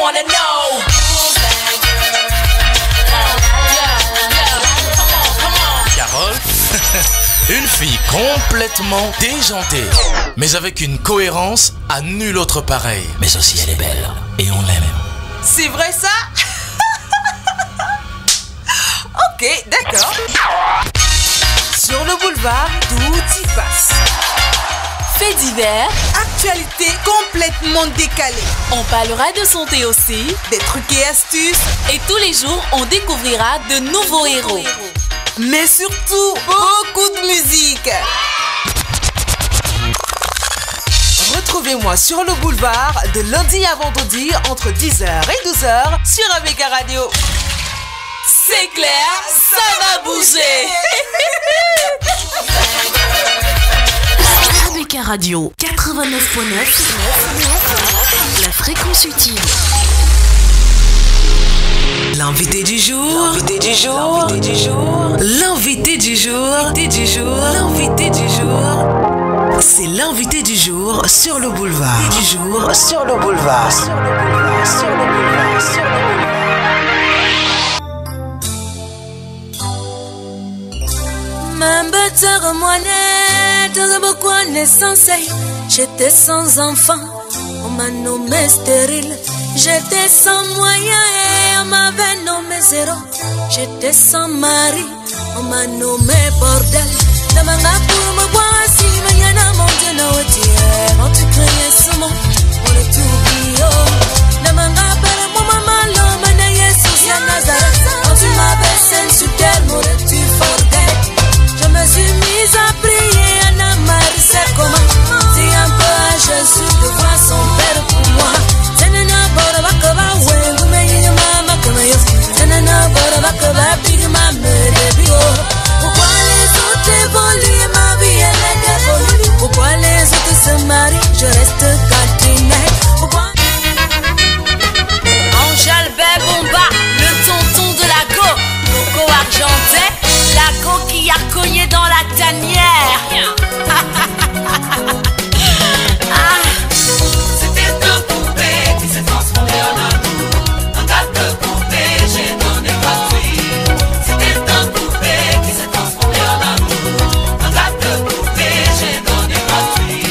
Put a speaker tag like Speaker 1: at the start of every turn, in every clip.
Speaker 1: wanna know.
Speaker 2: Carole, une fille complètement déjantée, mais avec une cohérence à nulle autre pareille. Mais aussi elle est belle et on l'aime.
Speaker 1: C'est vrai ça? Ok, d'accord. Sur le boulevard, tout y passe.
Speaker 3: Faits divers,
Speaker 1: Actualité complètement décalée.
Speaker 3: on parlera de santé aussi.
Speaker 1: Des trucs et astuces.
Speaker 3: Et tous les jours, on découvrira de nouveaux héros.
Speaker 1: Mais surtout, beaucoup de musique. Retrouvez-moi sur le boulevard de lundi à vendredi entre 10h et 12h sur ABK Radio.
Speaker 3: C'est clair, ça va bouger.
Speaker 4: ABK Radio 89.9, la fréquence utile.
Speaker 1: L'invité du jour, l'invité du jour, l'invité du jour, l'invité du jour, l'invité du jour. C'est l'invité du jour sur le boulevard. Du jour sur le boulevard. Sur le boulevard, sur le boulevard, sur le boulevard.
Speaker 5: M'embêteur moine, beaucoup naissance. J'étais sans enfant, on m'a nommé stérile. J'étais sans moyens et on m'avait nommé zéro. J'étais sans mari, on m'a nommé bordel. Damanga pour me voir si me yana mon Dieu n'a oublié. Quand tu criais ce mot, on est tout bio. Damanga pour mon maman l'homme n'a Jésus à Nazareth. Quand tu m'avais sensu tel m'aurais-tu forget. Je me suis mise à prier à Namari, c'est comment. Dis un peu à Jésus de voir son père pour moi. Tenena bora bakaba wengu menye mama kama yo. Tenena bora bakaba big mama baby oh. Pourquoi les autres évoluent et ma vie elle est dévolue? Pourquoi les autres se marient, je reste catinée? Pourquoi
Speaker 3: Angèle Bebomba, le tonton de la go. Coco argenté, la go qui a cogné dans la tanière.
Speaker 6: C'était un poupée qui s'est transformé en amour. Un gâteau de poupée, j'ai donné gratuit. C'était un poupée qui s'est transformé en amour. Un gâteau de poupée, j'ai donné gratuit.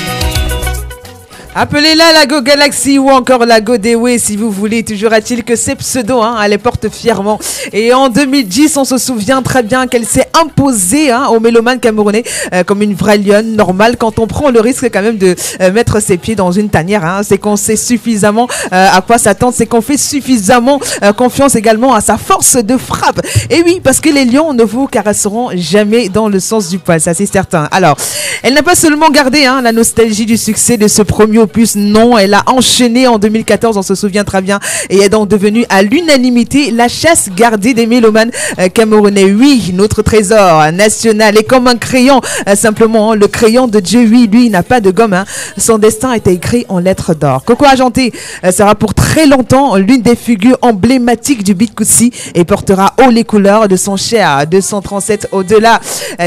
Speaker 1: Appelez-la la Go Galaxy ou encore la Go Dewey si vous voulez. Toujours est-il que ces pseudos, elle les porte fièrement. Et en 2010, on se souvient très bien qu'elle s'est imposée aux mélomanes camerounais comme une vraie lionne normale. Quand on prend le risque quand même de mettre ses pieds dans une tanière, c'est qu'on sait suffisamment à quoi s'attendre. C'est qu'on fait suffisamment confiance également à sa force de frappe. Et oui, parce que les lions ne vous caresseront jamais dans le sens du poil, ça c'est certain. Alors, elle n'a pas seulement gardé la nostalgie du succès de ce premier opus, non, elle a enchaîné en 2014, on se souvient très bien, et est donc devenue à l'unanimité la chasse gardée des mélomanes camerounais. Oui, notre trésor national est comme un crayon, simplement le crayon de Dieu. Oui, lui, il n'a pas de gomme, son destin a été écrit en lettres d'or. Coco Argenté sera pour très longtemps l'une des figures emblématiques du beat Koussi et portera haut les couleurs de son cher 237 au-delà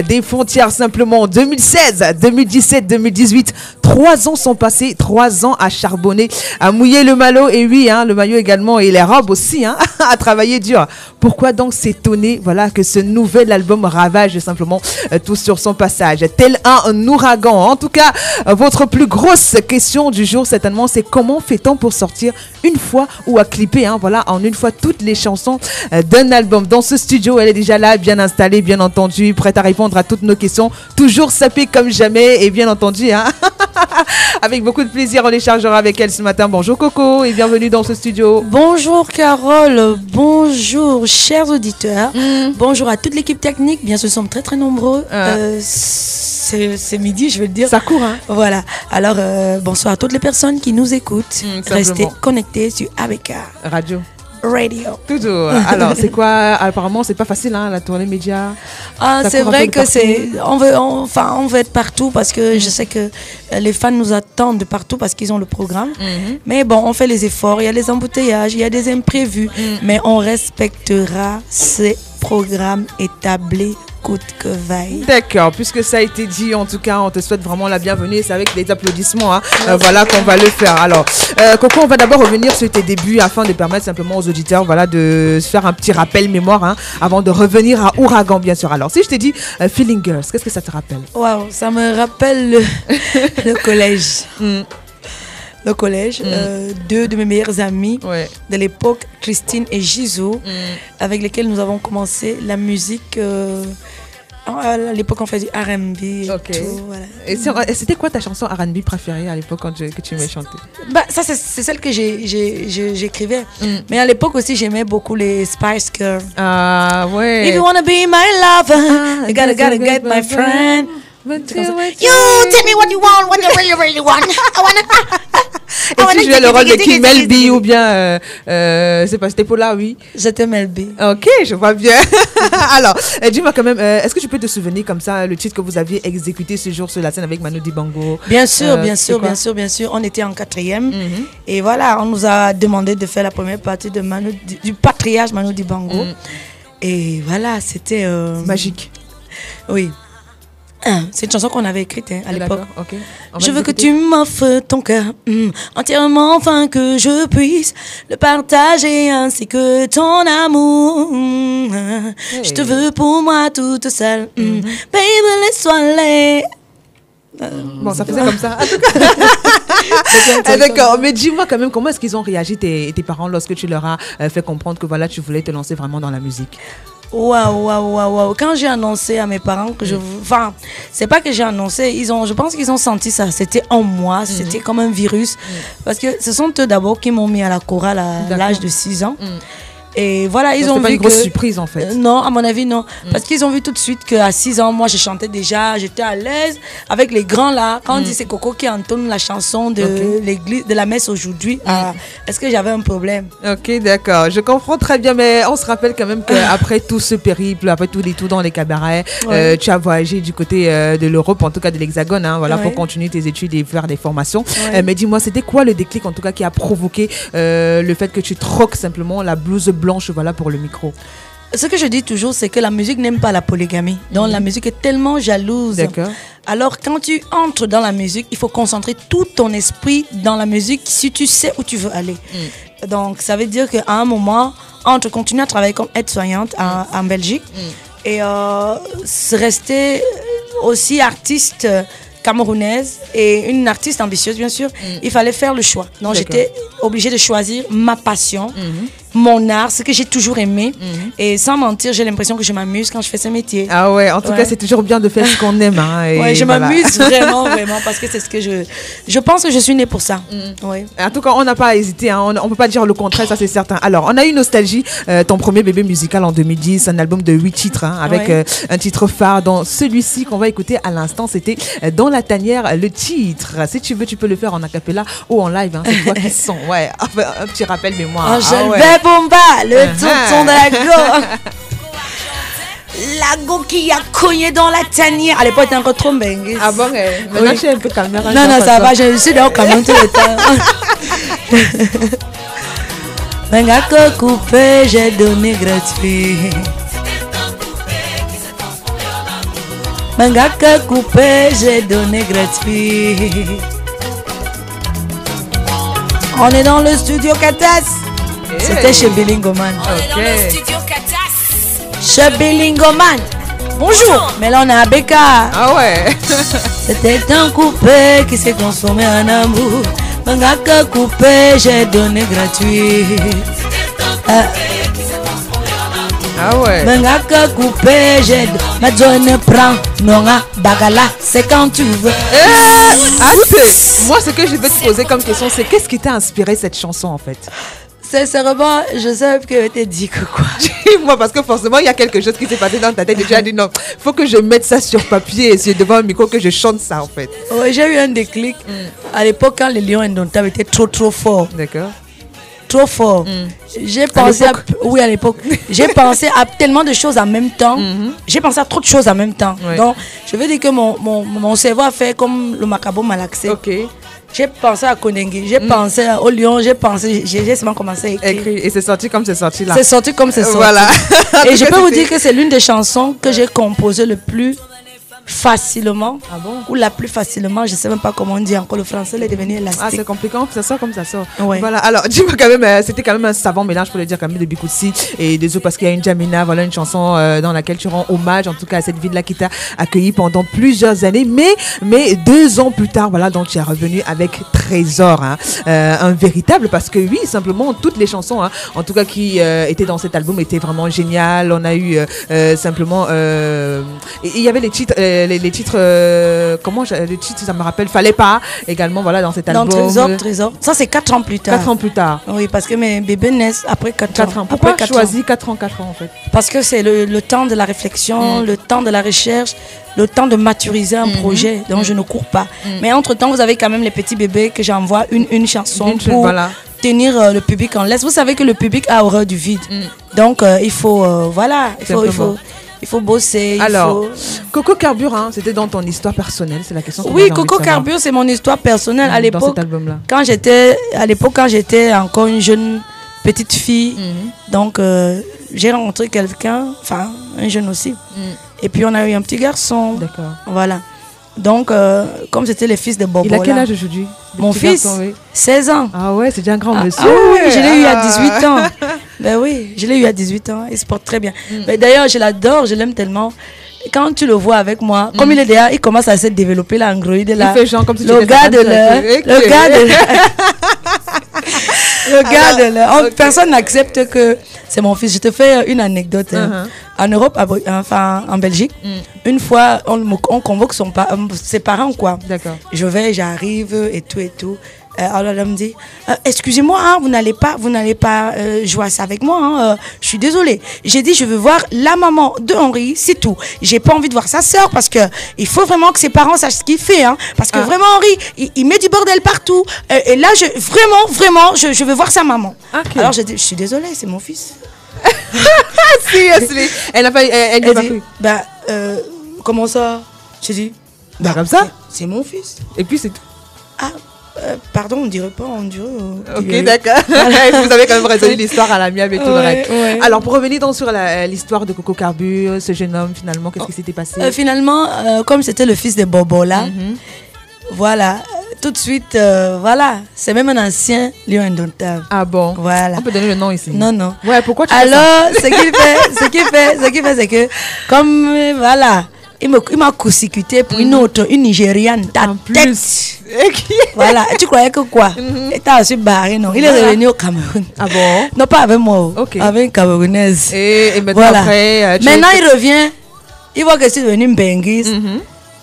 Speaker 1: des frontières. Simplement 2016, 2017, 2018, 3 ans sont passés, 3 ans à charbonner, à mouiller le maillot, et oui, le maillot également, et les robes aussi, à travailler dur. Pourquoi donc s'étonner, que ce nouvel album ravage simplement tout sur son passage, tel un ouragan. En tout cas, votre plus grosse question du jour, certainement, c'est comment fait-on pour sortir une fois ou à clipper, en une fois toutes les chansons d'un album. Dans ce studio, elle est déjà là, bien installée, bien entendu, prête à répondre à toutes nos questions, toujours sapée comme jamais, et bien entendu, avec beaucoup de plaisir, on les chargera avec elle ce matin. Bonjour Coco et bienvenue dans ce studio.
Speaker 5: Bonjour Carole, bonjour chers auditeurs, bonjour à toute l'équipe technique. Bien, ce sont très très nombreux. C'est midi, je vais le dire.
Speaker 1: Ça court,
Speaker 5: Voilà. Alors, bonsoir à toutes les personnes qui nous écoutent. Restez connectés sur ABK
Speaker 1: Radio.
Speaker 5: Radio.
Speaker 1: Toujours. Alors, c'est quoi? Apparemment, c'est pas facile, la tournée média.
Speaker 5: C'est vrai que on veut être partout parce que je sais que les fans nous attendent de partout parce qu'ils ont le programme. Mais bon, on fait les efforts. Il y a les embouteillages, il y a des imprévus, mais on respectera ces programmes établis coûte que vaille.
Speaker 1: D'accord, puisque ça a été dit, en tout cas, on te souhaite vraiment la bienvenue et c'est avec des applaudissements hein, voilà qu'on va le faire. Alors, Coco, on va d'abord revenir sur tes débuts afin de permettre simplement aux auditeurs voilà, de se faire un petit rappel mémoire hein, avant de revenir à Ouragan, bien sûr. Alors, si je t'ai dit Feeling Girls, qu'est-ce que ça te rappelle?
Speaker 5: Waouh, ça me rappelle le collège. Le collège, deux de mes meilleures amies de l'époque, Christine et Gisou, avec lesquelles nous avons commencé la musique. À l'époque, on faisait du R&B et tout. Voilà.
Speaker 1: Et c'était quoi ta chanson R&B préférée à l'époque que tu aimais chanter?
Speaker 5: Ça, c'est celle que j'écrivais. Mais à l'époque aussi, j'aimais beaucoup les Spice Girls.
Speaker 1: Ah ouais.
Speaker 5: If you wanna be my lover, you gotta get my friend. You tell me what you want, what you really want.
Speaker 1: Et tu jouais le rôle de Kim Melby ou bien, c'est pas, c'était Paula, oui.
Speaker 5: J'étais Melby.
Speaker 1: Ok, je vois bien. Alors, dis-moi quand même, est-ce que tu peux te souvenir comme ça le titre que vous aviez exécuté ce jour sur la scène avec Manu Dibango?
Speaker 5: Bien sûr. On était en 4e. Et voilà, on nous a demandé de faire la première partie de du patriarche Manu Dibango. Et voilà, c'était
Speaker 1: magique.
Speaker 5: Oui. C'est une chanson qu'on avait écrite à l'époque.
Speaker 1: Okay.
Speaker 5: Je veux que tu m'offres ton cœur entièrement, afin que je puisse le partager ainsi que ton amour. Je te veux pour moi toute seule. Baby, laisse-toi aller.
Speaker 1: Bon, ça faisait comme ça. D'accord, mais dis-moi quand même, comment est-ce qu'ils ont réagi tes parents lorsque tu leur as fait comprendre que voilà, tu voulais te lancer vraiment dans la musique?
Speaker 5: Waouh. Quand j'ai annoncé à mes parents que enfin, c'est pas que j'ai annoncé, je pense qu'ils ont senti ça. C'était en moi, c'était comme un virus. Parce que ce sont eux d'abord qui m'ont mis à la chorale à l'âge de 6 ans. Et voilà, ils ont vu
Speaker 1: pas une grosse surprise en fait.
Speaker 5: Non, à mon avis, non. Parce qu'ils ont vu tout de suite qu'à 6 ans, moi, je chantais déjà, j'étais à l'aise avec les grands là. Quand on dit c'est Coco qui entonne la chanson de l'église, de la messe aujourd'hui, est-ce que j'avais un problème? Ok,
Speaker 1: d'accord. Je comprends très bien, mais on se rappelle quand même qu'après tout ce périple, après tous les tours dans les cabarets, tu as voyagé du côté de l'Europe, en tout cas de l'Hexagone, hein, voilà, pour continuer tes études et faire des formations. Mais dis-moi, c'était quoi le déclic, en tout cas, qui a provoqué le fait que tu troques simplement la blouse blanche voilà, pour le micro?
Speaker 5: Ce que je dis toujours, c'est que la musique n'aime pas la polygamie. Donc la musique est tellement jalouse.
Speaker 1: D'accord.
Speaker 5: Alors quand tu entres dans la musique, il faut concentrer tout ton esprit dans la musique si tu sais où tu veux aller. Donc ça veut dire qu'à un moment, entre continuer à travailler comme aide-soignante en Belgique et rester aussi artiste camerounaise et une artiste ambitieuse bien sûr, il fallait faire le choix. Donc j'étais obligée de choisir ma passion, mon art, ce que j'ai toujours aimé. Et sans mentir, j'ai l'impression que je m'amuse quand je fais ce métier.
Speaker 1: Ah ouais, en tout cas, c'est toujours bien de faire ce qu'on aime. Hein, et
Speaker 5: je m'amuse vraiment, parce que c'est ce que je pense que je suis née pour ça. Ouais.
Speaker 1: En tout cas, on n'a pas hésité, hein, on ne peut pas dire le contraire, ça c'est certain. Alors, on a eu Nostalgie, ton premier bébé musical en 2010, un album de 8 titres, hein, avec un titre phare. Dans celui-ci qu'on va écouter à l'instant, c'était Dans la tanière, le titre. Si tu veux, tu peux le faire en acapella ou en live. Hein, c'est toi qui sens. Ouais, enfin, un petit rappel mémoire.
Speaker 5: Bomba, le tonton de la go. La go qui a cogné dans la tanière. À l'époque, c'était encore trop bengue.
Speaker 1: Ah bon, maintenant je suis un peu calme.
Speaker 5: Non, ça va, je suis dans calme tout le temps. Benga que coupé, j'ai donné gratuit. Benga que coupé, j'ai donné gratuit. On est dans le studio Katas. C'était chez Billingoman. Chez Billingoman. Bonjour. Mais là on est à Beka.
Speaker 1: Ah ouais.
Speaker 5: C'était un coupé qui s'est transformé en amour. Mangaka coupé, j'ai donné gratuit.
Speaker 1: Ah ouais.
Speaker 5: Mangaka coupé, j'ai donné. Ma zone prend. Nonga bagala, c'est quand tu veux.
Speaker 1: Moi ce que je vais te poser comme question, c'est qu'est-ce qui t'a inspiré cette chanson en fait?
Speaker 5: Sincèrement, je sais que tu dit que quoi.
Speaker 1: Moi, parce que forcément, il y a quelque chose qui s'est passé dans ta tête et tu as dit non, il faut que je mette ça sur papier et c'est devant un micro que je chante ça en fait.
Speaker 5: Ouais, j'ai eu un déclic à l'époque quand les Lions Indomptables étaient trop forts.
Speaker 1: D'accord.
Speaker 5: Trop fort. J'ai pensé à l'époque. J'ai pensé à tellement de choses en même temps. J'ai pensé à trop de choses en même temps. Ouais. Donc, je veux dire que mon cerveau a fait comme le macabo malaxé.
Speaker 1: Ok.
Speaker 7: j'ai pensé à Kondengi, j'ai pensé au Lion, j'ai seulement commencé à écrire.
Speaker 1: Et c'est sorti comme c'est sorti là.
Speaker 7: C'est sorti comme c'est sorti.
Speaker 1: Voilà.
Speaker 7: Et je peux vous dire que c'est l'une des chansons que j'ai composées le plus facilement.
Speaker 1: Ah bon?
Speaker 7: Ou la plus facilement, je sais même pas comment on dit encore, le français est devenu élastique.
Speaker 1: Ah, c'est compliqué, ça sort comme ça sort.
Speaker 7: Ouais.
Speaker 1: Voilà, alors dis-moi quand même, c'était quand même un savant mélange pour le dire quand même de Bikoutsi et des autres parce qu'il y a une Jamina, voilà une chanson dans laquelle tu rends hommage en tout cas à cette ville-là qui t'a accueilli pendant plusieurs années, mais 2 ans plus tard, voilà, donc tu es revenu avec Trésor, hein, un véritable, parce que oui, simplement toutes les chansons, hein, en tout cas qui étaient dans cet album étaient vraiment géniales. On a eu simplement, il y avait les titres. Les titres, le titre, ça me rappelle, Fallait pas, également, voilà, dans cet album.
Speaker 7: Dans Trésor. Ça, c'est 4 ans plus tard.
Speaker 1: 4 ans plus tard.
Speaker 7: Oui, parce que mes bébés naissent après 4 ans.
Speaker 1: Pourquoi
Speaker 7: après 4
Speaker 1: choisi 4 ans en fait?
Speaker 7: Parce que c'est le temps de la réflexion, le temps de la recherche, le temps de maturiser un projet. Donc, je ne cours pas. Mais entre-temps, vous avez quand même les petits bébés que j'envoie une chanson pour voilà. Tenir le public en laisse. Vous savez que le public a horreur du vide. Donc, il faut, voilà, il faut bosser.
Speaker 1: Alors, Coco Carbure, hein, c'était dans ton histoire personnelle, c'est la question.
Speaker 7: Oui, Coco Carbure, c'est mon histoire personnelle. À l'époque,
Speaker 1: dans cet album-là.
Speaker 7: Quand j'étais encore une jeune petite fille, donc j'ai rencontré quelqu'un, enfin un jeune aussi. Et puis on a eu un petit garçon. D'accord. Voilà. Donc, comme c'était le fils de Bobo.
Speaker 1: Il a quel âge aujourd'hui?
Speaker 7: Mon fils, garçon, oui. 16 ans.
Speaker 1: Ah ouais, c'est déjà un grand monsieur.
Speaker 7: Ah oui, je l'ai eu à 18 ans. Ben oui, je l'ai eu à 18 ans. Il se porte très bien. Mais d'ailleurs, je l'adore, je l'aime tellement. Quand tu le vois avec moi, comme il est déjà, il commence à se développer l'androïde là.
Speaker 1: Il fait genre comme si
Speaker 7: le gars de l'heure. Personne n'accepte que c'est mon fils. Je te fais une anecdote. En Europe, enfin en Belgique, une fois, on convoque ses parents, quoi. D'accord. J'arrive et tout. Alors elle me dit, excusez-moi, hein, vous n'allez pas jouer ça avec moi. Hein, je suis désolée. J'ai dit, je veux voir la maman de Henri, c'est tout. J'ai pas envie de voir sa sœur parce que il faut vraiment que ses parents sachent ce qu'il fait. Hein, parce que vraiment Henri, il met du bordel partout. Et là, vraiment, je veux voir sa maman. Okay. Alors je suis désolée, c'est mon fils.
Speaker 1: Seriously. Elle n'a pas cru.
Speaker 7: Bah, comment ça? J'ai dit,
Speaker 1: bah comme ça.
Speaker 7: C'est mon fils.
Speaker 1: Et puis c'est tout.
Speaker 7: Ah. Pardon, on dirait pas,
Speaker 1: Ok, d'accord. Vous avez quand même résolu l'histoire à l'amiable et tout le reste. Ouais. Alors, pour revenir donc sur l'histoire de Coco Carbure, ce jeune homme, finalement, qu'est-ce qui s'était passé?
Speaker 7: Finalement, comme c'était le fils de Bobo là, voilà, tout de suite, voilà, c'est même un ancien lion indomptable.
Speaker 1: Ah bon?
Speaker 7: Voilà.
Speaker 1: On peut donner le nom ici?
Speaker 7: Non.
Speaker 1: Ouais, pourquoi tu
Speaker 7: fais ça? Alors, ce qu'il fait, c'est que, comme, voilà, il m'a consécuté pour une Nigériane, ta tête. Voilà, tu croyais que quoi? Il t'a aussi barré, non? Il est revenu au Cameroun.
Speaker 1: Ah bon?
Speaker 7: Non, pas avec moi, avec une Camerounaise.
Speaker 1: Et maintenant,
Speaker 7: voilà.
Speaker 1: Après,
Speaker 7: maintenant, il revient, il voit que c'est devenu une Benguise.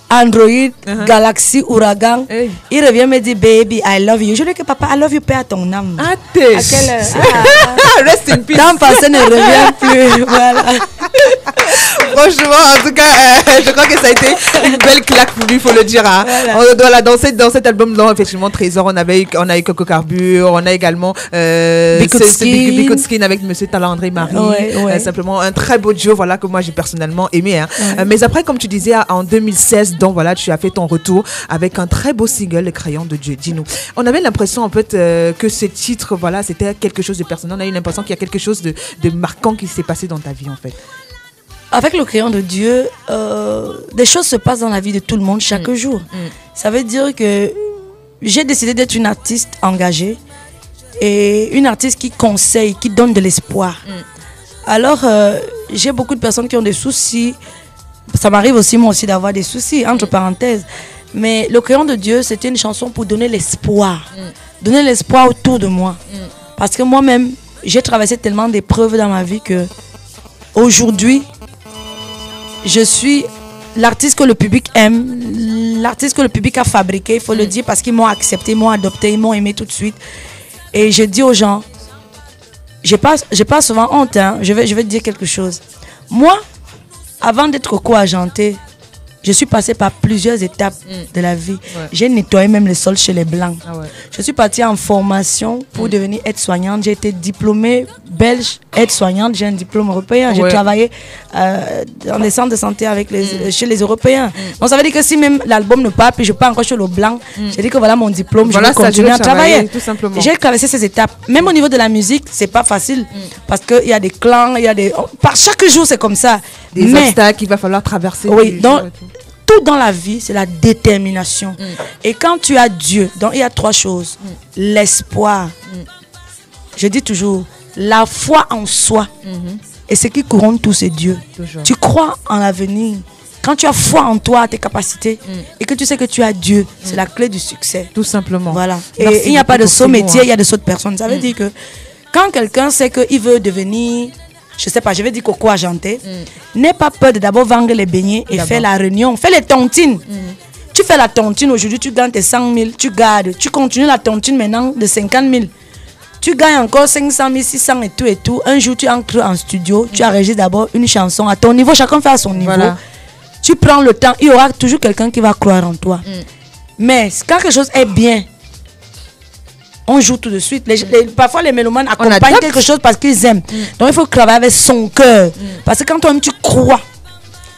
Speaker 7: Android, Galaxy, Ouragan. Hey. Il revient me dit, baby, I love you. Je lui dis que papa, I love you, paix à ton âme.
Speaker 1: Ah, t'es. Rest in peace.
Speaker 7: Dans passé ne revient plus. Voilà.
Speaker 1: Franchement, en tout cas, je crois que ça a été une belle claque pour lui, il faut le dire. Hein. Voilà. Dans cet album-là, effectivement, Trésor, on a eu Coco Carbure, on a également Bikoutski avec Monsieur Talent André Marie. Ouais. Simplement, un très beau duo, voilà, que moi j'ai personnellement aimé. Hein. Mais après, comme tu disais, en 2016, donc voilà, tu as fait ton retour avec un très beau single, Le Crayon de Dieu. Dis-nous. On avait l'impression en fait que ce titre, voilà, c'était quelque chose de personnel. On a eu l'impression qu'il y a quelque chose de marquant qui s'est passé dans ta vie en fait.
Speaker 7: Avec Le Crayon de Dieu, des choses se passent dans la vie de tout le monde chaque jour. Ça veut dire que j'ai décidé d'être une artiste engagée et une artiste qui conseille, qui donne de l'espoir. Alors, j'ai beaucoup de personnes qui ont des soucis. Ça m'arrive aussi, moi aussi, d'avoir des soucis, entre parenthèses. Mais Le Crayon de Dieu, c'était une chanson pour donner l'espoir. Donner l'espoir autour de moi. Parce que moi-même, j'ai traversé tellement d'épreuves dans ma vie que aujourd'hui, je suis l'artiste que le public aime, l'artiste que le public a fabriqué, il faut le dire, parce qu'ils m'ont accepté, ils m'ont adopté, ils m'ont aimé tout de suite. Et je dis aux gens, j'ai pas souvent honte, hein, je vais te dire quelque chose. Moi, avant d'être co-agenté, Je suis passée par plusieurs étapes de la vie. J'ai nettoyé même le sol chez les Blancs. Je suis partie en formation pour devenir aide-soignante. J'ai été diplômée belge aide-soignante. J'ai un diplôme européen. J'ai travaillé dans des centres de santé avec chez les Européens. Donc ça veut dire que si même l'album ne part, puis je pars encore chez le Blanc, j'ai dit que voilà mon diplôme, je vais continuer à travailler.
Speaker 1: Tout simplement.
Speaker 7: J'ai traversé ces étapes. Même au niveau de la musique, c'est pas facile. Parce qu'il y a des clans, il y a des... Par chaque jour, c'est comme ça.
Speaker 1: Des obstacles qu'il va falloir traverser.
Speaker 7: Oui, donc tout dans la vie, c'est la détermination. Et quand tu as Dieu, donc il y a 3 choses. L'espoir. Je dis toujours, la foi en soi. Et ce qui couronne tout, c'est Dieu. Toujours. Tu crois en l'avenir. Quand tu as foi en toi, tes capacités, et que tu sais que tu as Dieu, c'est la clé du succès.
Speaker 1: Tout simplement.
Speaker 7: Voilà. Et il n'y a pas de saut métier, il y a de saut de personnes. Ça veut dire que quand quelqu'un sait qu'il veut devenir... Je sais pas, je vais dire coco argenté. N'aie pas peur de d'abord vendre les beignets et faire la réunion. Fais les tontines. Tu fais la tontine aujourd'hui, tu gagnes tes 100 000, tu gardes. Tu continues la tontine maintenant de 50 000. Tu gagnes encore 500 000, 600 et tout. Un jour, tu entres en studio, tu enregistres d'abord une chanson à ton niveau. Chacun fait à son niveau. Voilà. Tu prends le temps, il y aura toujours quelqu'un qui va croire en toi. Mais quand quelque chose est bien, on joue tout de suite. Parfois, les mélomanes accompagnent quelque chose parce qu'ils aiment. Donc, il faut travailler avec son cœur. Parce que quand toi-même, tu crois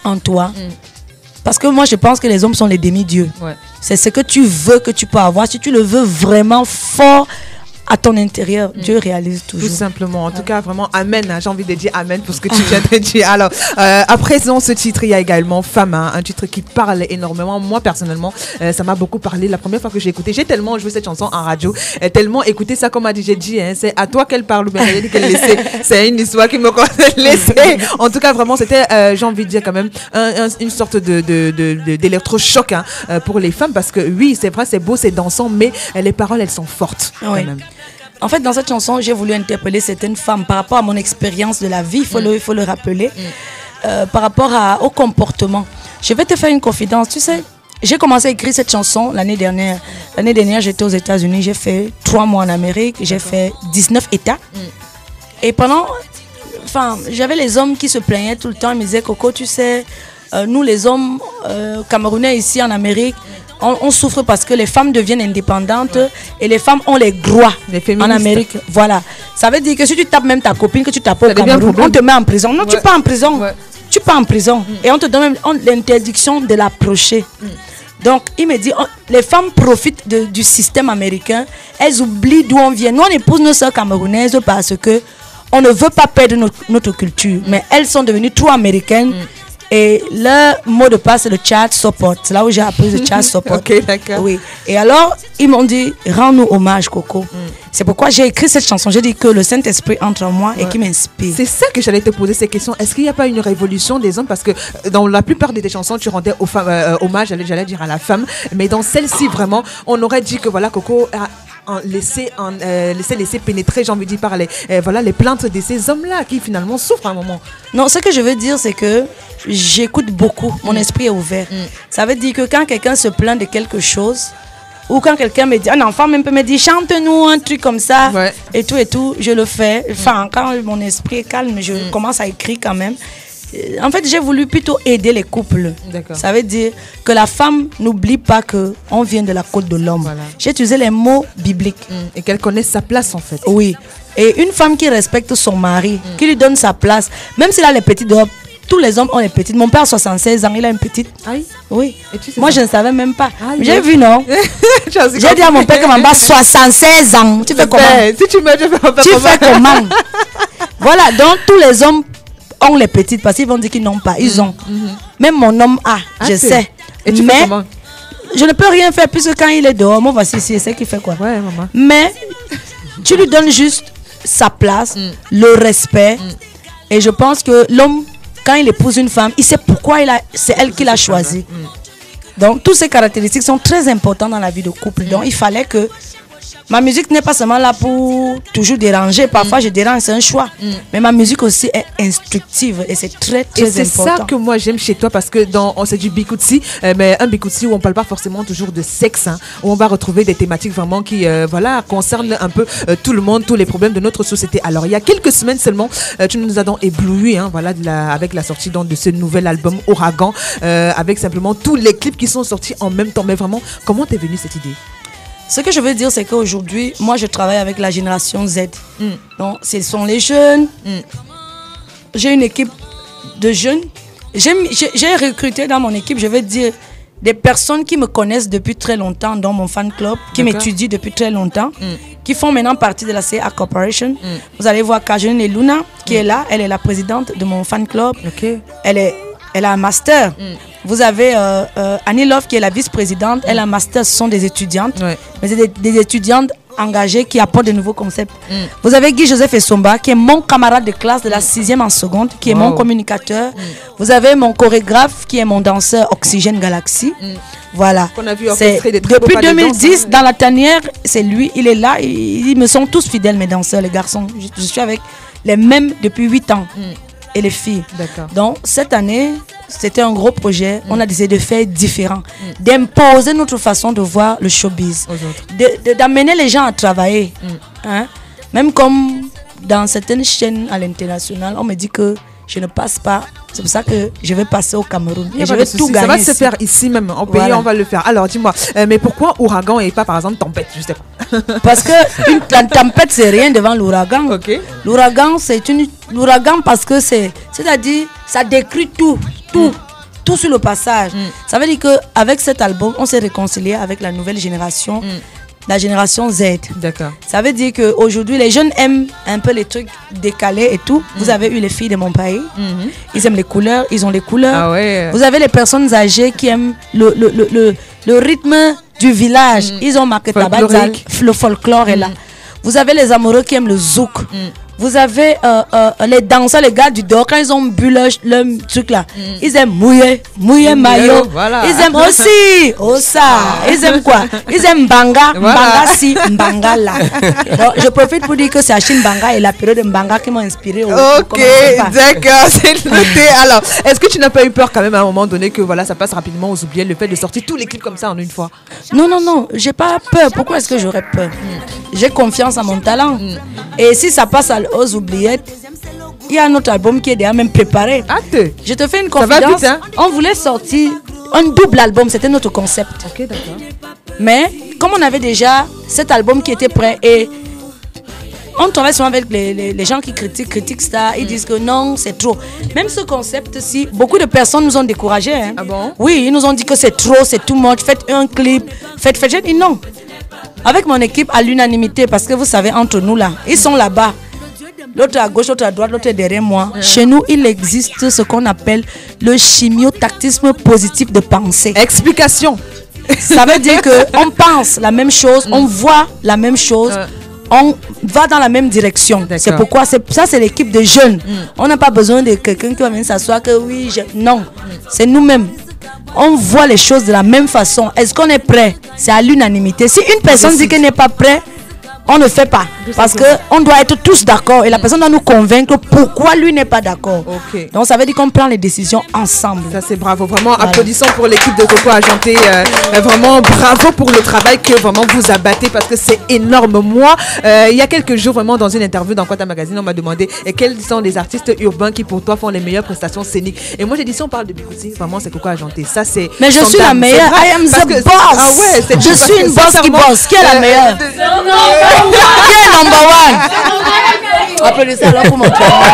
Speaker 7: en toi, parce que moi, je pense que les hommes sont les demi-dieux. C'est ce que tu veux que tu peux avoir. Si tu le veux vraiment fort à ton intérieur, Dieu réalise toujours.
Speaker 1: Tout simplement. En tout cas, vraiment, amen. J'ai envie de dire amen pour ce que tu viens de dire. Alors, à présent, ce titre, il y a également Femme, un titre qui parle énormément. Moi, personnellement, ça m'a beaucoup parlé. La première fois que j'ai écouté, j'ai tellement joué cette chanson en radio, tellement écouté ça, comme a dit, j'ai dit, c'est à toi qu'elle parle, ou bien j'ai dit qu'elle laissait. C'est une histoire qui me concerne laissée. En tout cas, vraiment, c'était, j'ai envie de dire quand même, une sorte d'électrochoc pour les femmes, parce que oui, c'est vrai, c'est beau, c'est dansant, mais les paroles, elles sont fortes. Quand même.
Speaker 7: En fait, dans cette chanson, j'ai voulu interpeller certaines femmes par rapport à mon expérience de la vie, il faut le rappeler, par rapport au comportement. Je vais te faire une confidence, tu sais, j'ai commencé à écrire cette chanson l'année dernière. L'année dernière, j'étais aux États-Unis, j'ai fait 3 mois en Amérique, j'ai fait 19 États. Et j'avais les hommes qui se plaignaient tout le temps, ils me disaient, Coco, tu sais, nous les hommes camerounais ici en Amérique, on souffre parce que les femmes deviennent indépendantes et les femmes ont les droits en Amérique. Voilà. Ça veut dire que si tu tapes même ta copine, que tu tapes au Cameroun, on te met en prison. Non, tu pars en prison. Tu pars en prison. Et on te donne même l'interdiction de l'approcher. Donc, il me dit, les femmes profitent du système américain. Elles oublient d'où on vient. Nous, on épouse nos soeurs camerounaises parce que on ne veut pas perdre notre culture. Mais elles sont devenues trop américaines. Et le mot de passe, c'est le chat support. C'est là où j'ai appris le chat support.
Speaker 1: Ok, d'accord.
Speaker 7: Oui. Et alors, ils m'ont dit, rends-nous hommage, Coco. C'est pourquoi j'ai écrit cette chanson. J'ai dit que le Saint-Esprit entre en moi et qui m'inspire.
Speaker 1: C'est ça que j'allais te poser ces questions. Est-ce qu'il n'y a pas une révolution des hommes? Parce que dans la plupart de tes chansons, tu rendais aux femmes, hommage, j'allais dire à la femme. Mais dans celle-ci, vraiment, on aurait dit que voilà, Coco a laisser pénétrer, j'ai envie de dire, par les plaintes de ces hommes-là qui finalement souffrent à un moment.
Speaker 7: Non, ce que je veux dire, c'est que j'écoute beaucoup, mon esprit est ouvert. Ça veut dire que quand quelqu'un se plaint de quelque chose, ou quand quelqu'un me dit, un enfant même peut me dire, chante-nous un truc comme ça, et tout, je le fais. Enfin, quand mon esprit est calme, je commence à écrire quand même. En fait, j'ai voulu plutôt aider les couples. Ça veut dire que la femme n'oublie pas qu'on vient de la côte de l'homme. Voilà. J'ai utilisé les mots bibliques.
Speaker 1: Et qu'elle connaisse sa place, en fait.
Speaker 7: Oui. Et une femme qui respecte son mari, qui lui donne sa place, même s'il a les petites robes, tous les hommes ont les petites. Mon père a 76 ans, il a une petite.
Speaker 1: Aïe.
Speaker 7: Oui.
Speaker 1: Tu sais
Speaker 7: moi,
Speaker 1: ça?
Speaker 7: Je ne savais même pas.
Speaker 1: Aïe.
Speaker 7: J'ai vu, non? J'ai dit à mon père que maman a 76 ans. Tu fais comment?
Speaker 1: Si tu me dis,
Speaker 7: tu fais comment? Voilà, donc tous les hommes ont les petites parce qu'ils vont dire qu'ils n'ont pas. Ils ont. Même mon homme a, je sais.
Speaker 1: Et tu fais comment?
Speaker 7: Je ne peux rien faire puisque quand il est dehors, moi voici ici, c'est qu'il fait quoi.
Speaker 1: Ouais, maman.
Speaker 7: Mais tu lui donnes juste sa place, le respect. Et je pense que l'homme, quand il épouse une femme, il sait pourquoi c'est elle qui l'a choisi. Donc toutes ces caractéristiques sont très importantes dans la vie de couple. Donc il fallait que Ma musique n'est pas seulement là pour toujours déranger. Parfois, je dérange, c'est un choix. Mais ma musique aussi est instructive et c'est très, très
Speaker 1: Et c'est
Speaker 7: important.
Speaker 1: ça que moi j'aime chez toi parce que c'est du Bikutsi, mais un Bikutsi où on parle pas forcément toujours de sexe, hein, où on va retrouver des thématiques vraiment qui concernent un peu tout le monde, tous les problèmes de notre société. Alors il y a quelques semaines seulement, tu nous as donc ébloui, hein, voilà, avec la sortie donc, de ce nouvel album Ouragan, avec simplement tous les clips qui sont sortis en même temps. Mais vraiment, comment t'es venue cette idée?
Speaker 7: Ce que je veux dire, c'est qu'aujourd'hui, moi, je travaille avec la génération Z. Donc, ce sont les jeunes. J'ai une équipe de jeunes. J'ai recruté dans mon équipe, je vais dire, des personnes qui me connaissent depuis très longtemps dans mon fan club, qui m'étudient depuis très longtemps, qui font maintenant partie de la CA Corporation. Vous allez voir Kajun et Luna, qui est là. Elle est la présidente de mon fan club. Elle a un master. Vous avez Annie Love qui est la vice-présidente. Elle a un master, ce sont des étudiantes. Mais c'est des étudiantes engagées qui apportent de nouveaux concepts. Vous avez Guy-Joseph Essomba qui est mon camarade de classe de la 6e en seconde, qui est mon communicateur. Vous avez mon chorégraphe qui est mon danseur Oxygène Galaxy. Voilà.
Speaker 1: On a vu
Speaker 7: depuis 2010, dans la tanière, c'est lui, il est là. Ils me sont tous fidèles, mes danseurs, les garçons. Je suis avec les mêmes depuis 8 ans. Et les filles. Donc, cette année, c'était un gros projet. On a décidé de faire différent, d'imposer notre façon de voir le showbiz, d'amener les gens à travailler. Hein? Même comme dans certaines chaînes à l'international, on me dit que je ne passe pas. C'est pour ça que je vais passer au Cameroun. Et je vais tout gagner.
Speaker 1: Ça va se faire ici même, en pays, on va le faire. Alors dis-moi, mais pourquoi Ouragan et pas par exemple Tempête? Je sais pas.
Speaker 7: Parce que la tempête, c'est rien devant l'ouragan. L'ouragan, l'ouragan parce que c'est-à-dire, ça décrit tout sur le passage. Ça veut dire qu'avec cet album, on s'est réconcilié avec la nouvelle génération. La génération Z.
Speaker 1: D'accord.
Speaker 7: Ça veut dire qu'aujourd'hui, les jeunes aiment un peu les trucs décalés et tout. Vous avez eu les filles de mon pays. Ils aiment les couleurs, ils ont les couleurs.
Speaker 1: Ah ouais.
Speaker 7: Vous avez les personnes âgées qui aiment le rythme du village. Ils ont marqué Tabazal, le folklore est là. Vous avez les amoureux qui aiment le zouk. Vous avez les danseurs, les gars du dehors, quand ils ont bu leur truc là, ils aiment mouiller maillot.
Speaker 1: Voilà.
Speaker 7: Ils aiment aussi Ossa. Ils aiment quoi? Ils aiment Mbanga. Mbanga si, Mbanga là. Donc, je profite pour dire que c'est Achille Mbanga et la période de Mbanga qui m'ont inspiré.
Speaker 1: Ok, d'accord, c'est noté. Alors, est-ce que tu n'as pas eu peur quand même à un moment donné que voilà, ça passe rapidement aux oubliettes, le fait de sortir tous les clips comme ça en une fois?
Speaker 7: Non, j'ai pas peur. Pourquoi est-ce que j'aurais peur? J'ai confiance en mon talent. Et si ça passe aux oubliettes, il y a un autre album qui est déjà même préparé. Je te fais une confidence.
Speaker 1: Ça va vite, hein?
Speaker 7: On voulait sortir un double album, c'était notre concept.
Speaker 1: Ok, d'accord.
Speaker 7: Mais comme on avait déjà cet album qui était prêt et on travaille souvent avec les gens qui critiquent ça, ils disent que non, c'est trop. Même ce concept-ci, beaucoup de personnes nous ont découragés. Hein.
Speaker 1: Ah bon?
Speaker 7: Oui, ils nous ont dit que c'est trop, c'est too much, faites un clip, faites. J'ai dit non. Avec mon équipe à l'unanimité, parce que vous savez, entre nous là, ils sont là-bas. L'autre à gauche, l'autre à droite, l'autre est derrière moi. Chez nous, il existe ce qu'on appelle le chimiotactisme positif de pensée.
Speaker 1: Explication.
Speaker 7: Ça veut dire qu'on pense la même chose, on voit la même chose, on va dans la même direction. C'est pourquoi, ça c'est l'équipe de jeunes. On n'a pas besoin de quelqu'un qui va venir s'asseoir que oui, non. C'est nous-mêmes. On voit les choses de la même façon. Est-ce qu'on est prêt? C'est à l'unanimité. Si une personne dit qu'elle n'est pas prête, on ne fait pas. Parce qu'on doit être tous d'accord. Et la personne doit nous convaincre pourquoi lui n'est pas d'accord. Donc ça veut dire qu'on prend les décisions ensemble.
Speaker 1: Ça c'est bravo. Vraiment, applaudissons pour l'équipe de Coco Argenté. Vraiment bravo pour le travail que vraiment vous abattez parce que c'est énorme. Moi, il y a quelques jours, vraiment dans une interview dans Quanta Magazine, on m'a demandé quels sont les artistes urbains qui pour toi font les meilleures prestations scéniques. Et moi j'ai dit si on parle de Bikutsi, vraiment c'est Coco Argenté. Ça c'est.
Speaker 7: Mais je suis la meilleure. I am the boss.
Speaker 1: Ah ouais,
Speaker 7: je suis une boss qui bosse. Qui est la meilleure? Qui est number one? Applaudissez alors pour mon travail.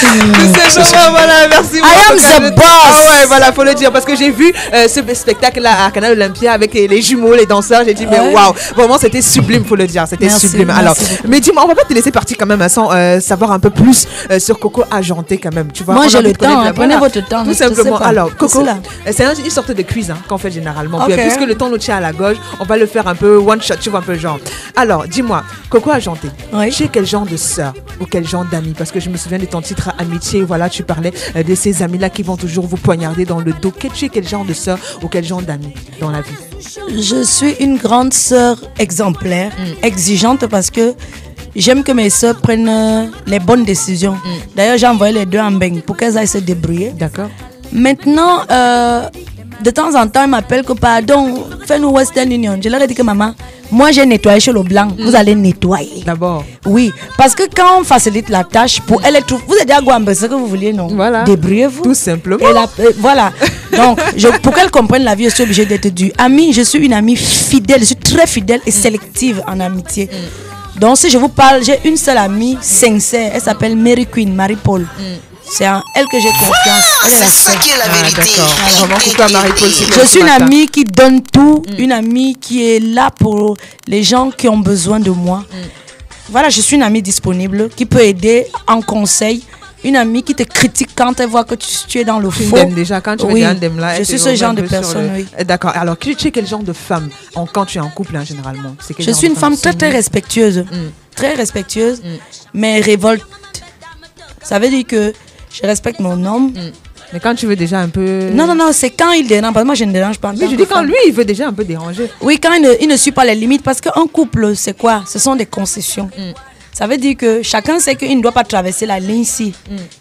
Speaker 1: C'est vraiment, voilà, merci beaucoup.
Speaker 7: I am the boss.
Speaker 1: Ah ouais, voilà, faut le dire. Parce que j'ai vu ce spectacle-là à Canal Olympia avec les jumeaux, les danseurs. J'ai dit, mais waouh, vraiment, c'était sublime, faut le dire. C'était sublime. Alors, mais dis-moi, on va pas te laisser partir quand même sans savoir un peu plus sur Coco Argenté quand même. Tu vois,
Speaker 7: moi, j'ai le temps. Prenez votre temps.
Speaker 1: Tout simplement. Alors, Coco, c'est une sorte de quiz qu'on fait généralement. Puisque le temps nous tient à la gorge, on va le faire un peu one shot, tu vois, un peu genre. Alors, dis-moi, Coco Argenté, tu es quel genre de sœur ou quel genre d'ami? Parce que je me souviens de ton titre amitié. Voilà, tu parlais de ces amis-là qui vont toujours vous poignarder dans le dos. Tu es quel genre de sœur ou quel genre d'ami dans la vie?
Speaker 7: Je suis une grande sœur exemplaire, exigeante parce que j'aime que mes sœurs prennent les bonnes décisions. D'ailleurs, j'ai envoyé les deux en beigne pour qu'elles aillent se débrouiller.
Speaker 1: D'accord.
Speaker 7: Maintenant, de temps en temps, ils m'appellent que pardon, fais-nous Western Union. Je leur ai dit que maman, moi j'ai nettoyé chez le blanc, vous allez nettoyer.
Speaker 1: D'abord.
Speaker 7: Oui, parce que quand on facilite la tâche, pour elle, vous êtes à Guambe, ce que vous vouliez, non?
Speaker 1: Voilà.
Speaker 7: Débrouillez-vous.
Speaker 1: Tout simplement.
Speaker 7: Voilà. Donc, pour qu'elle comprenne la vie, je suis obligée d'être due. Amie, je suis une amie fidèle, je suis très fidèle et sélective en amitié. Donc, si je vous parle, j'ai une seule amie sincère, elle s'appelle Mary Queen, Marie-Paul. C'est en elle que j'ai confiance. Elle est la seule.
Speaker 2: qui est la vérité.
Speaker 1: D'accord. Vraiment, coucou à Marie-Paul.
Speaker 7: Je suis une amie qui donne tout, une amie qui est là pour les gens qui ont besoin de moi. Voilà, je suis une amie disponible qui peut aider en conseil. Une amie qui te critique quand elle voit que tu es dans le faux.
Speaker 1: Déjà, quand tu
Speaker 7: Oui,
Speaker 1: me dis là,
Speaker 7: je suis ce genre de personne, oui.
Speaker 1: D'accord. Alors, tu es quel genre de femme quand tu es en couple, hein, généralement?
Speaker 7: Je suis une femme très, très respectueuse. Très respectueuse, mais révolte. Ça veut dire que je respecte mon homme.
Speaker 1: Mais quand tu veux déjà un peu...
Speaker 7: Non, c'est quand il dérange. Parce que moi, je ne dérange pas.
Speaker 1: Oui, je dis quand lui, il veut déjà un peu déranger.
Speaker 7: Oui, quand il ne suit pas les limites. Parce qu'un couple, c'est quoi? Ce sont des concessions. Ça veut dire que chacun sait qu'il ne doit pas traverser la ligne ici.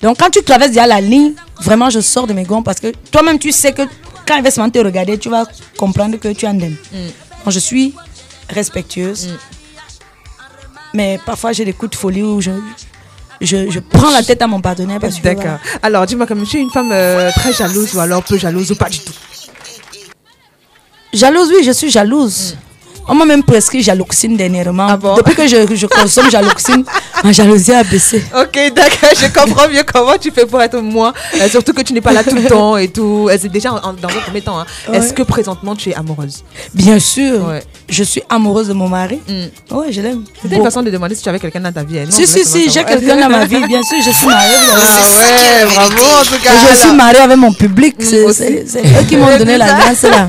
Speaker 7: Donc, quand tu traverses déjà la ligne, vraiment, je sors de mes gonds. Parce que toi-même, tu sais que quand il va se te regarder, tu vas comprendre que tu en aimes. Donc, je suis respectueuse. Mais parfois, j'ai des coups de folie où je prends la tête à mon partenaire.
Speaker 1: D'accord. Alors, dis-moi, comme je suis une femme très jalouse ou alors peu jalouse ou pas du tout?
Speaker 7: Jalouse, oui, je suis jalouse. On m'a même prescrit jaloxine dernièrement.
Speaker 1: Ah bon?
Speaker 7: Depuis que je consomme jaloxine, ma jalousie a baissé.
Speaker 1: Ok, d'accord, je comprends mieux comment tu fais pour être moi. Surtout que tu n'es pas là tout le temps et tout. C'est déjà dans un premier temps. Hein.
Speaker 7: Ouais.
Speaker 1: Est-ce que présentement tu es amoureuse?
Speaker 7: Bien sûr.
Speaker 1: Ouais.
Speaker 7: Je suis amoureuse de mon mari. Oui, je l'aime.
Speaker 1: C'était une façon de demander si tu avais quelqu'un dans ta vie. Hein. Non,
Speaker 7: Si, j'ai quelqu'un dans ma vie. Bien sûr, je suis mariée.
Speaker 1: Ah ouais, bravo en tout cas.
Speaker 7: Je suis mariée avec mon public. C'est eux qui m'ont donné l'alliance là.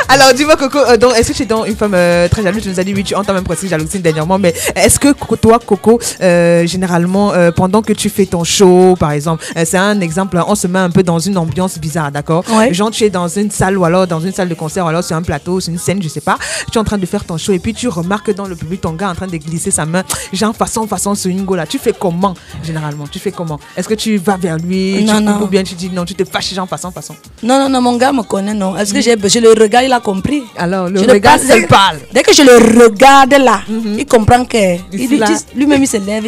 Speaker 1: Alors, dis-moi, Coco, est-ce que tu es dans une femme très jalouse? Tu nous as dit oui, tu entends même presque jalousie dernièrement, mais est-ce que toi, Coco, généralement, pendant que tu fais ton show, par exemple, c'est un exemple, on se met un peu dans une ambiance bizarre, d'accord?
Speaker 7: Ouais.
Speaker 1: Genre, tu es dans une salle ou alors dans une salle de concert ou alors sur un plateau, sur une scène, je sais pas, tu es en train de faire ton show et puis tu remarques dans le public ton gars en train de glisser sa main, genre façon sur une go là. Tu fais comment, généralement? Tu fais comment? Est-ce que tu vas vers lui?
Speaker 7: Non.
Speaker 1: Ou bien tu dis non, tu te fâches genre façon?
Speaker 7: Non, mon gars me connaît, non. Est-ce que je le regarde, il a compris.
Speaker 1: Alors, le
Speaker 7: Je
Speaker 1: regard
Speaker 7: le
Speaker 1: seul parle.
Speaker 7: Dès que je le regarde là, il comprend que lui-même il se lève.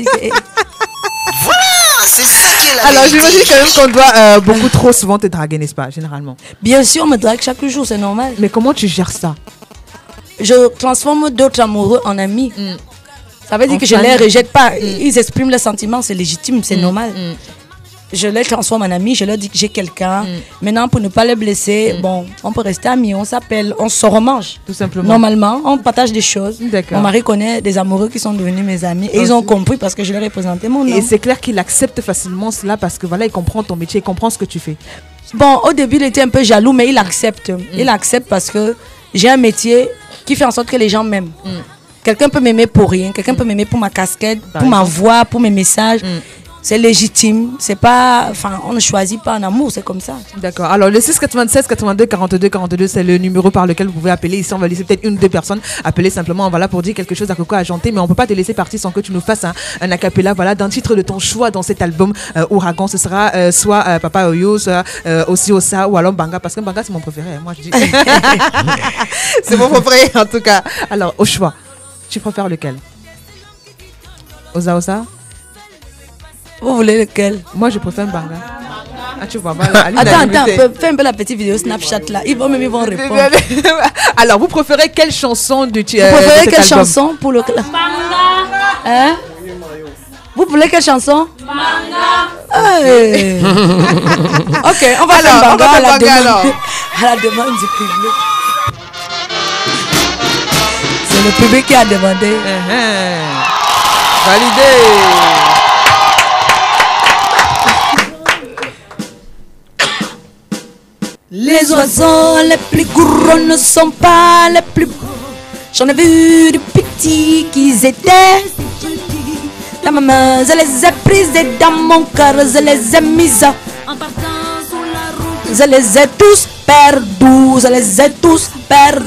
Speaker 2: C'est ça qui est la
Speaker 1: Alors,
Speaker 2: vérité.
Speaker 1: j'imagine quand même qu'on doit beaucoup trop souvent te draguer, n'est-ce pas, généralement?
Speaker 7: Bien sûr, on me drague chaque jour, c'est normal.
Speaker 1: Mais comment tu gères ça?
Speaker 7: Je transforme d'autres amoureux en amis. Ça veut dire que je ne les rejette pas. Ils expriment leurs sentiments, c'est légitime, c'est normal. Je les transforme en amis, je leur dis que j'ai quelqu'un. Maintenant, pour ne pas les blesser, bon, on peut rester amis, on s'appelle, on se remange.
Speaker 1: Tout simplement.
Speaker 7: Normalement, on partage des choses.
Speaker 1: D'accord.
Speaker 7: Mon mari connaît des amoureux qui sont devenus mes amis. Et ils ont compris parce que je leur ai présenté mon nom.
Speaker 1: Et c'est clair qu'il accepte facilement cela parce que voilà, il comprend ton métier, il comprend ce que tu fais.
Speaker 7: Bon, au début, il était un peu jaloux, mais il accepte. Il accepte parce que j'ai un métier qui fait en sorte que les gens m'aiment. Quelqu'un peut m'aimer pour rien, quelqu'un peut m'aimer pour ma casquette, pour ma voix, pour mes messages. C'est légitime, c'est pas, enfin, on ne choisit pas un amour, c'est comme ça.
Speaker 1: D'accord. Alors, le 696 82 42 42, c'est le numéro par lequel vous pouvez appeler. Ici, on va laisser peut-être une ou deux personnes appeler simplement, voilà, pour dire quelque chose à Coco à chanter, mais on peut pas te laisser partir sans que tu nous fasses un acapella, voilà, d'un titre de ton choix dans cet album Ouragan. Ce sera soit Papa Oyo, soit aussi Osa ou alors Banga, parce que Banga, c'est mon préféré. Moi, je dis. C'est mon préféré, en tout cas. Alors, au choix, tu préfères lequel? Osa?
Speaker 7: Vous voulez lequel?
Speaker 1: Moi, je préfère Banga. Ah, tu vois, voilà.
Speaker 7: Attends, fais un peu la petite vidéo Snapchat là. Ils vont répondre.
Speaker 1: Alors, vous préférez quelle chanson de
Speaker 7: Vous préférez quelle chanson pour le. Hein? Vous voulez quelle chanson? Banga. Hey. Ok, on va faire Banga à la demande du public. C'est le public qui a demandé.
Speaker 1: Validé.
Speaker 7: Les oiseaux les plus gros ne sont pas les plus beaux. J'en ai vu de petits qui étaient dans ma main, je les ai prises et dans mon cœur, je les ai mises.
Speaker 5: En partant sur la route,
Speaker 7: Je les ai tous perdus, je les ai tous perdus.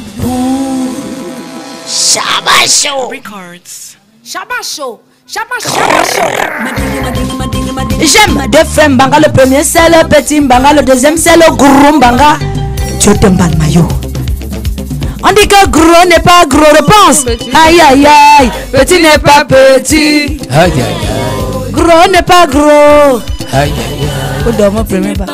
Speaker 4: Shabacho.
Speaker 5: Shabacho, Shabacho.
Speaker 7: J'aime deux frères Mbanga, le premier c'est le petit Mbanga, le deuxième c'est le gros Mbanga. Dieu t'emballe maillot. On dit que gros n'est pas gros, réponse. Aïe aïe aïe, petit n'est pas petit.
Speaker 8: Aïe aïe aïe.
Speaker 7: Gros n'est pas gros.
Speaker 8: Aïe aïe
Speaker 7: Faut dormir premier pas.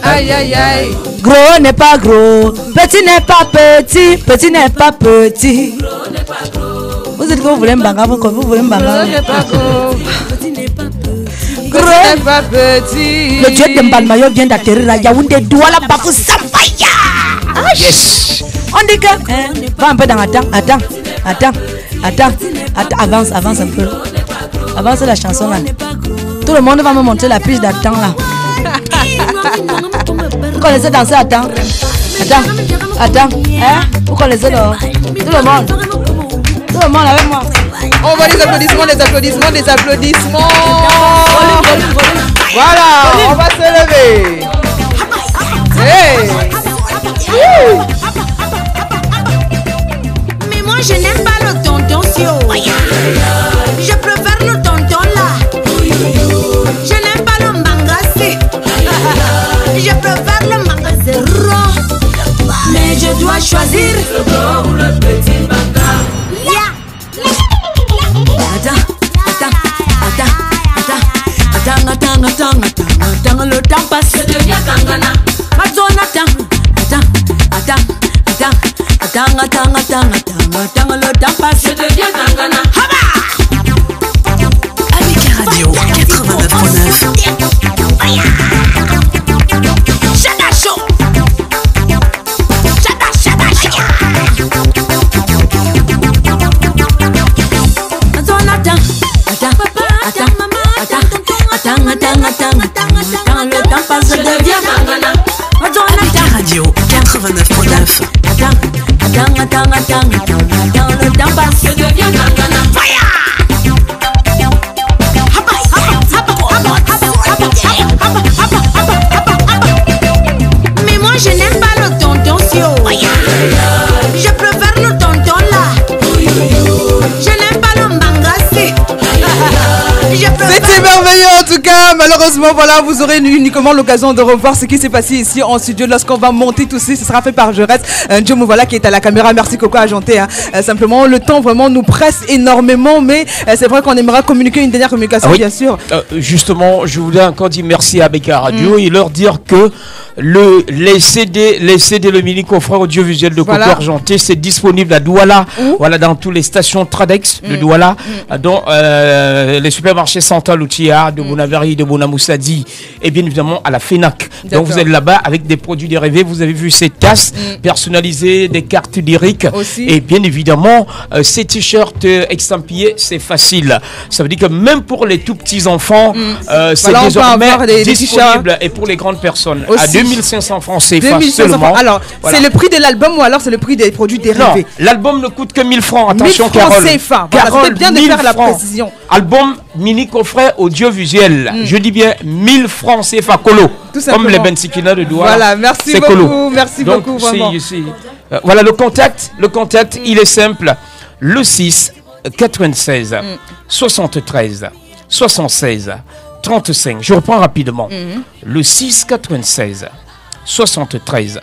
Speaker 1: Aïe aïe aïe.
Speaker 7: Gros n'est pas gros, petit n'est pas petit, petit n'est pas petit. Vous dites que vous voulez Mbanga, vous voulez Mbanga.
Speaker 1: Gros n'est pas gros.
Speaker 7: Gros
Speaker 1: n'est pas petit.
Speaker 7: Le dieu d'Embalmayo vient d'atterrir à Yaoundé, Douala, Bafou, Safaya.
Speaker 8: Yes.
Speaker 7: On dit que va un peu dans attends, avance un peu. Avance la chanson là. Tout le monde va me montrer la piste d'attends là. Vous connaissez danser attends. Hein? Vous connaissez là? Tout le monde avec moi.
Speaker 1: On voit les applaudissements. Voilà, on va se lever. Hey.
Speaker 5: Mais moi je n'aime pas le tonton Sio. Je préfère le tonton là. Je n'aime pas le mangasé. Je préfère le mangasero. Mais je dois choisir le gros ou le petit manga. Attends, le temps passe, je deviens Kangana. Attends, le temps passe, je deviens Kangana.
Speaker 4: Abeka Radio 89.9.
Speaker 5: Chada Show. Attends, le temps passe, je deviens Kangana.
Speaker 4: Abeka Radio 89.9.
Speaker 5: Attends, le temps passe, je deviens Kangana. Mais moi je n'aime pas le tonton Sio. Je préfère le tonton là. Je n'aime pas le mangasé.
Speaker 1: C'était merveilleux en tout cas. Malheureusement, voilà, vous aurez uniquement l'occasion de revoir ce qui s'est passé ici en studio lorsqu'on va monter tout ça. Ce sera fait par Jaurès. Djoumou, voilà, qui est à la caméra. Merci Coco Agenté. Simplement, le temps vraiment nous presse énormément, mais c'est vrai qu'on aimerait communiquer une dernière communication, bien sûr.
Speaker 8: Justement, je voulais encore dire merci à Abeka Radio et leur dire que les CD, le mini coffret audiovisuel de Coco Argenté, c'est disponible à Douala, voilà, dans toutes les stations Tradex de Douala, dans les supermarchés Santal Outia, de Bounaveri, de Bonamoussadi, et bien évidemment à la FENAC. Donc vous êtes là-bas avec des produits dérivés. Vous avez vu ces tasses personnalisées, des cartes lyriques aussi. Et bien évidemment ces t-shirts estampillés, c'est facile. Ça veut dire que même pour les tout petits enfants, c'est désormais disponible, et pour les grandes personnes aussi. À 2500 francs CFA seulement.
Speaker 1: Alors c'est le prix de l'album ou alors c'est le prix des produits dérivés?
Speaker 8: Non, l'album ne coûte que 1000 francs. Attention,
Speaker 1: 1000 francs
Speaker 8: Carole.
Speaker 1: CFA. Voilà, c'est bien de faire la précision.
Speaker 8: Album mini coffret audiovisuel. Je dis bien 1000 francs CFA colo. Comme les Bensikina de Douala.
Speaker 1: Voilà, merci beaucoup. Colo. Merci donc, beaucoup vraiment.
Speaker 8: Voilà le contact, il est simple. Le 6 96 73 76 35. Je reprends rapidement. Le 6 96 73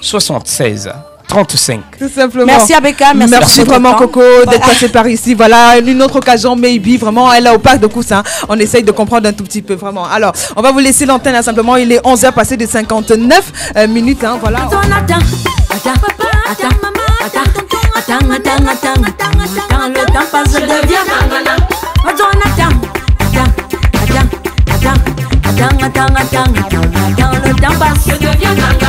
Speaker 8: 76 35.
Speaker 1: Tout simplement.
Speaker 7: Merci Abeka,
Speaker 1: merci vraiment Coco d'être passé par ici. Voilà, une autre occasion, maybe, vraiment, elle est au parc de Coussin. On essaye de comprendre un tout petit peu, vraiment. Alors, on va vous laisser l'antenne, simplement. Il est 11h passé de 59 minutes, voilà.
Speaker 5: Attends, le temps passe, je deviens Kangana. Attends, le temps passe, je deviens Kangana.